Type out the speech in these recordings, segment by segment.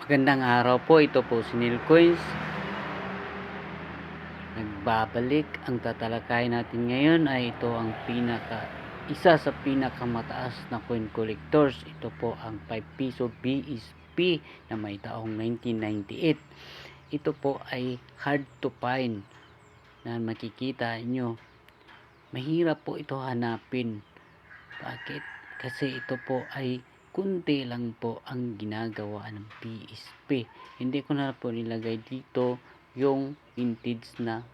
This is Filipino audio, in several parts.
Magandang araw po, ito po si Neil Coins. Nagbabalik. Ang tatalakayin natin ngayon ay ito ang isa sa pinakamataas na coin collectors. Ito po ang 5 piso BSP na may taong 1998. Ito po ay hard to find na makikita nyo. Mahirap po ito hanapin. Bakit? Kasi ito po ay kunti lang po ang ginagawa ng BSP. Hindi ko na po nilagay dito yung vintage na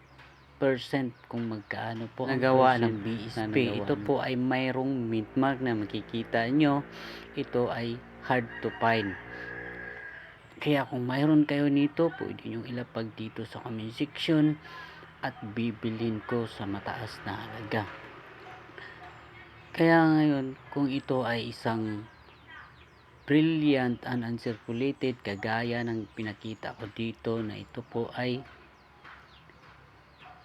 percent kung magkaano po nagawa ng BSP. Ito po ay mayroong mint mark na makikita nyo. Ito ay hard to find. Kaya kung mayroon kayo nito, pwede nyo ilapag dito sa comment section at bibilin ko sa mataas na halaga. Kaya ngayon, kung ito ay isang brilliant and uncirculated kagaya ng pinakita ko dito na ito po ay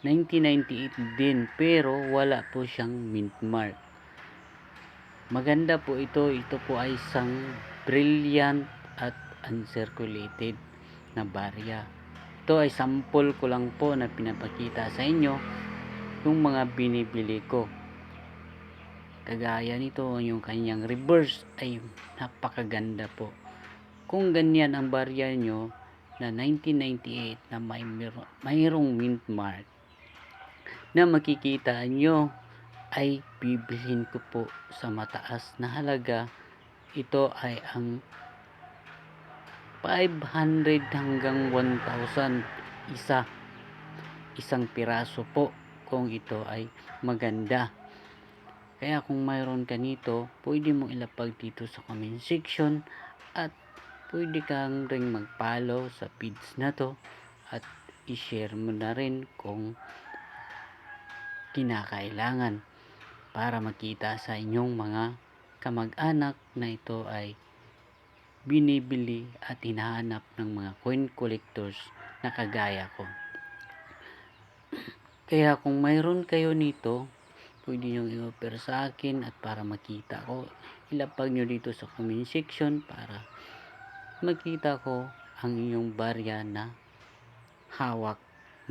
1998 din pero wala po siyang mint mark. Maganda po ito po ay isang brilliant at uncirculated na barya. Ito ay sample ko lang po na pinapakita sa inyo yung mga binibili ko. Kagaya nito, yung kanyang reverse ay napakaganda po. Kung ganyan ang barya nyo na 1998 na mayroong mint mark na makikita nyo, ay bibilhin ko po sa mataas na halaga. Ito ay ang 500 hanggang 1,000 isang piraso po kung ito ay maganda. Kaya kung mayroon ka nito, pwede mong ilapag dito sa comment section at pwede kang ring mag-follow sa feeds na to at i-share mo na rin kung kinakailangan para makita sa inyong mga kamag-anak na ito ay binibili at hinahanap ng mga coin collectors na kagaya ko. Kaya kung mayroon kayo nito, pwede nyo i-offer sa akin at para makita ko, ilapag nyo dito sa comment section para makita ko ang inyong barya na hawak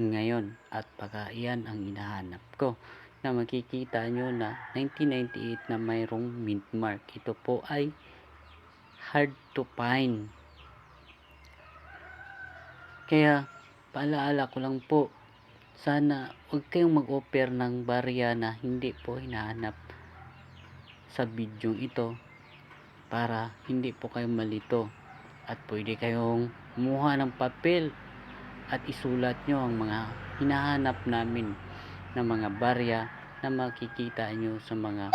ngayon at baka iyan ang hinahanap ko na makikita nyo na 1998 na mayroong mint mark. Ito po ay hard to find. Kaya paalaala ko lang po, sana huwag kayong mag-offer ng barya na hindi po hinahanap sa video ito para hindi po kayo malito. At pwede kayong kumuha ng papel at isulat nyo ang mga hinahanap namin na mga barya na makikita nyo sa mga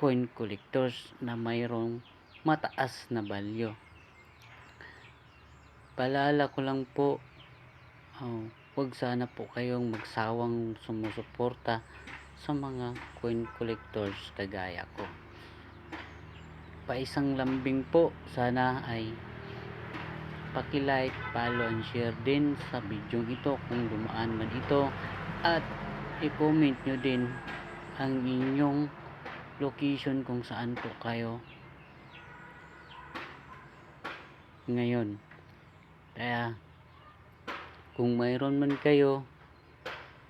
coin collectors na mayroong mataas na value. Paalala ko lang po, huwag sana po kayong magsawang sumusuporta sa mga coin collectors kagaya ko. Paisang lambing po, sana ay paki-like, follow and share din sa video ito kung dumaan man ito at i-comment nyo din ang inyong location kung saan po kayo ngayon. Kaya kung mayroon man kayo,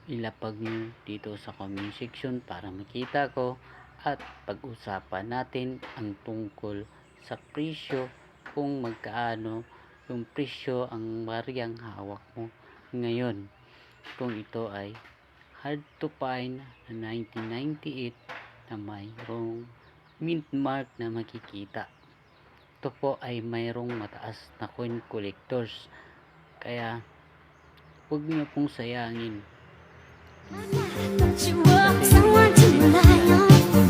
ilapag nyo dito sa comment section para makita ko at pag-usapan natin ang tungkol sa presyo, kung magkaano yung presyo ang baryang hawak mo ngayon. Kung ito ay hard to find na 1998 na mayroong mint mark na makikita. Ito po ay mayroong mataas na coin collectors. Kaya huwag niyo pong sayangin.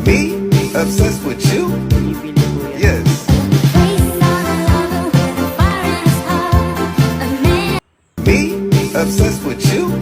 Me? Obsessed with you? Yes. Me? Obsessed with you?